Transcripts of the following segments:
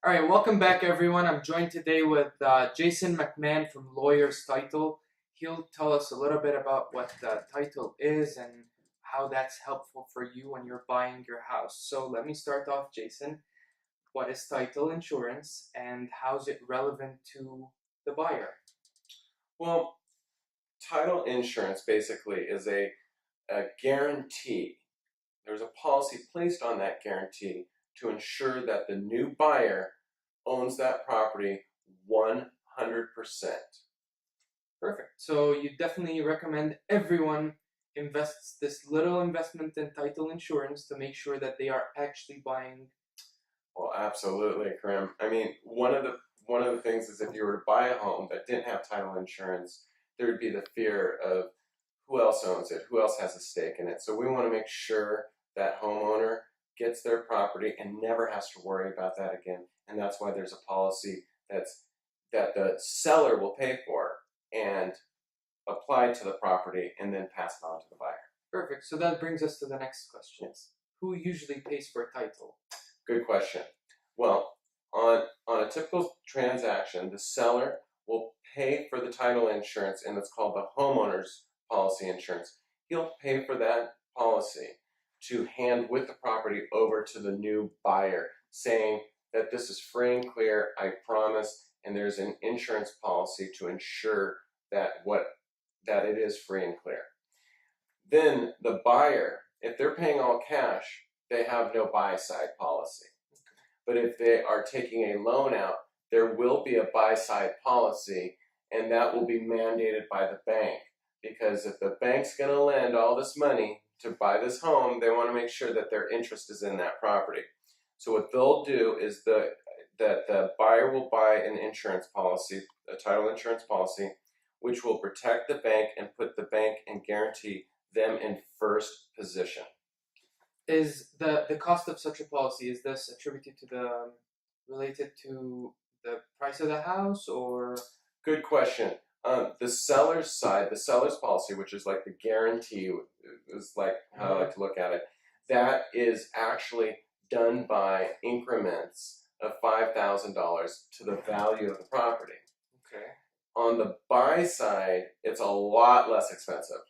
All right, welcome back, everyone. I'm joined today with Jason McMahan from Lawyers Title. He'll tell us a little bit about what the title is and how that's helpful for you when you're buying your house. So let me start off, Jason. What is title insurance and how's it relevant to the buyer? Well, title insurance basically is a guarantee. There's a policy placed on that guarantee to ensure that the new buyer owns that property 100%. Perfect. So you definitely recommend everyone invests this little investment in title insurance to make sure that they are actually buying. Well, absolutely, Karim. I mean, one of the things is if you were to buy a home that didn't have title insurance, there would be the fear of who else owns it, who else has a stake in it. So we want to make sure that homeowner gets their property and never has to worry about that again. And that's why there's a policy that the seller will pay for and apply to the property and then pass it on to the buyer. Perfect. So that brings us to the next question. Yes. Who usually pays for title? Good question. Well, on a typical transaction, the seller will pay for the title insurance, and it's called the homeowner's policy insurance. He'll pay for that policy to hand with the property over to the new buyer, saying that this is free and clear, I promise, and there's an insurance policy to ensure that it is free and clear. Then the buyer, if they're paying all cash, they have no buy-side policy. But if they are taking a loan out, there will be a buy-side policy, and that will be mandated by the bank. Because if the bank's going to lend all this money to buy this home, they want to make sure that their interest is in that property. So what they'll do is that the buyer will buy an insurance policy, a title insurance policy, which will protect the bank and put the bank and guarantee them in first position. Is the cost of such a policy, is this attributed to related to the price of the house, or? Good question. The seller's side, the seller's policy, which is like the guarantee, is like how I like to look at it, that is actually done by increments of $5,000 to the value of the property. Okay. On the buy side, it's a lot less expensive.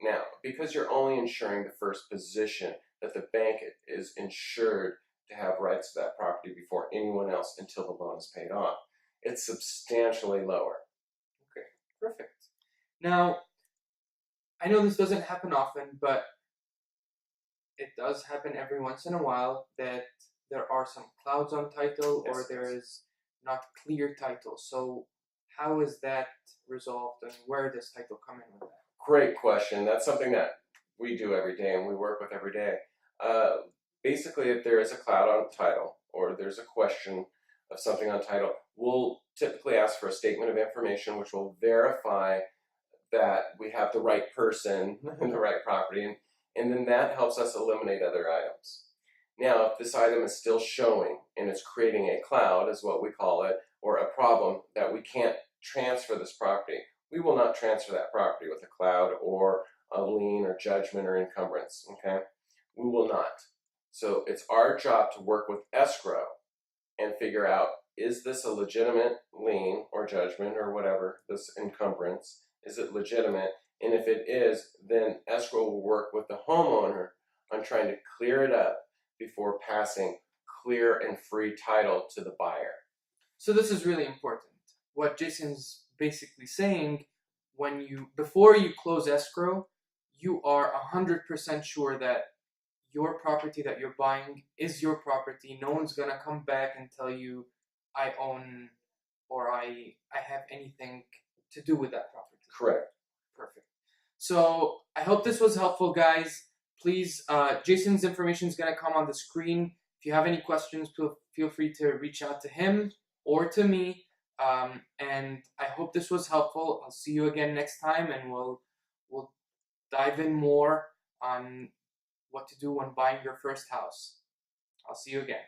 Now, because you're only insuring the first position, that the bank is insured to have rights to that property before anyone else until the loan is paid off, it's substantially lower. Okay, perfect. Now, I know this doesn't happen often, but it does happen every once in a while that there are some clouds on title, or there is not clear title. So how is that resolved, and where does title come in with that? Great question. That's something that we do every day and we work with every day. Basically, if there is a cloud on title or there's a question of something on title, we'll typically ask for a statement of information which will verify that we have the right person and the right property, and then that helps us eliminate other items. Now, if this item is still showing and it's creating a cloud, is what we call it, or a problem that we can't transfer this property, we will not transfer that property with a cloud or a lien or judgment or encumbrance, okay? We will not. So it's our job to work with escrow and figure out, is this a legitimate lien or judgment or whatever, this encumbrance, is it legitimate? And if it is, then escrow will work with the homeowner on trying to clear it up before passing clear and free title to the buyer. So this is really important. What Jason's basically saying, before you close escrow, you are 100% sure that your property that you're buying is your property. No one's gonna come back and tell you, I own or I have anything to do with that property. Correct. Perfect. So I hope this was helpful, guys. Please, Jason's information is gonna come on the screen. If you have any questions, feel free to reach out to him or to me. And I hope this was helpful. I'll see you again next time, and we'll dive in more on what to do when buying your first house. I'll see you again.